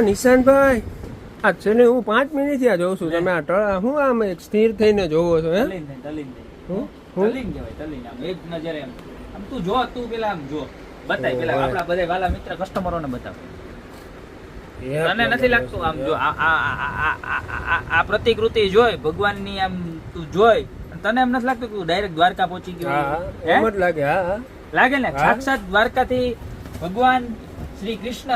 નિશાંતભાઈ, આ છે ને હું 5 મિનિટથી આ જોઉં છું. તમે આ હું આમ એક સ્થિર થઈને જોવો છો? હે એક નજરે એમ આમ તું જો, તું પેલા આમ જો, બતાય પેલા આપણા બધા વાલા મિત્ર કસ્ટમરોને બતાવ. તને નથી લાગતું આમ જો આ પ્રતિકૃતિ જોઈ ભગવાનની, આમ તું જોઈ તને એમ નથી લાગતું કે તું ડાયરેક્ટ દ્વારકા પહોંચી ગયો? એમ જ લાગે. હા લાગે ને, સાક્ષાત દ્વારકાથી ભગવાન શ્રી કૃષ્ણ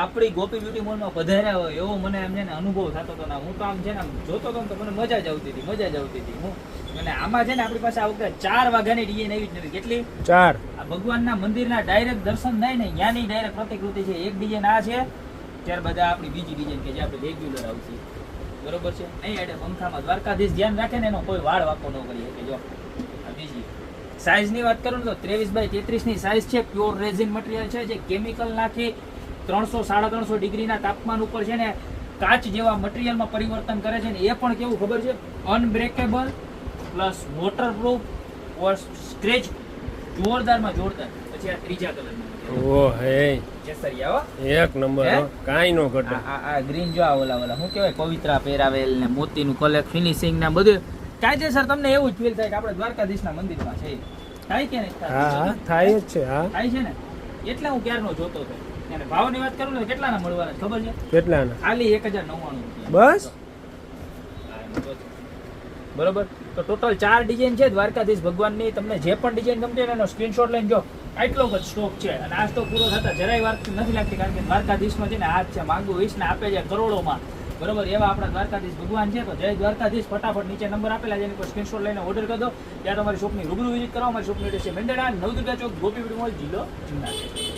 આપણી ગોપી બ્યુટી મોલમાં પધાર્યા હોય એવો મને એમ છે ને અનુભવ થતો હતો. હું તો આમ છે ને જોતો હતો તો મને મજા જ આવતી હતી. હું અને આમાં છે ને આપણી પાસે આ વખતે 4 વાગ્યાની ડીજે નવી જ નવી. કેટલી? 4. આ ભગવાનના મંદિરના ડાયરેક્ટ દર્શન થાય ને ત્યાંની ડાયરેક્ટ પ્રતિકૃતિ છે. એક ડીજે આ છે, ત્યાર બધા આપણી બીજી ડીજે કે જે આપણે રેગ્યુલર આવશે, બરોબર છે. નહીં એટલે પંખામાં દ્વારકાધીશ ધ્યાન રાખે ને એનો કોઈ વાળ વાકો ન કરી શકે. જો આ બીજી સાઇઝ ની વાત કરું તો 23x33 ની સાઇઝ છે. પ્યોર રેઝિન મટીરિયલ છે, જે કેમિકલ નાખી 300-350 ડિગ્રીના તાપમાન ઉપર છે ને કાચ જેવા મટીરિયલમાં પરિવર્તન કરે છે. ને એ પણ કેવું ખબર છે, અનબ્રેકેબલ પ્લસ વોટરપ્રૂફ ઓર સ્ક્રેચ જોરદારમાં જોરદાર. પછી આ ત્રીજા કલરમાં ઓ હે કેસરિયા, એક નંબર, કાઈ નો ઘટે. આ ગ્રીન જો આ ઓલા શું કહેવાય, પવિત્રા પહેરાવેલ ને મોતીનું કલેક્ટ ફિનિશિંગ ને બધું કાયદેસર. તમને એવું જ ફીલ થાય કે આપણે દ્વારકાધીશના મંદિરમાં છે. થાય કે નહીં? હા થાય જ છે. હા થાય છે ને, એટલે હું ક્યારનો જોતો હતો. અને ભાવની વાત કરું ને કેટલાના મળવાના ખબર છે? કેટલાના? ખાલી 1099 બસ. બરોબર. તો ટોટલ 4 ડિઝાઇન છે દ્વારકાધીશ ભગવાનની. તમને જે પણ ડિઝાઇન ગમતી હોય એનો સ્ક્રીનશોટ લઈને જો. આટલો જ સ્ટોક છે અને આજ તો પૂરો થતા જરાય વાર નથી લાગતી, કારણ કે દ્વારકાધીશનો છે ને હાથ છે. માંગુ વીસ ને આપે છે કરોડોમાં, બરોબર. એવા આપણા દ્વારકાધીશ ભગવાન છે. તો જય દ્વારકાધીશ. ફટાફટ નીચે નંબર આપેલા છે, એની પર સ્ક્રીનશોટ લઈને ઓર્ડર કરી દો. ત્યાં તમારી શોપની રૂબરૂ વિઝિટ કરો. અમારી શોપની એડ્રેસ છે મેંદરડા, નવદુર્ગા ચોક, ગોપી બ્યુટી મોલ, જિલ્લો જુનાગઢ.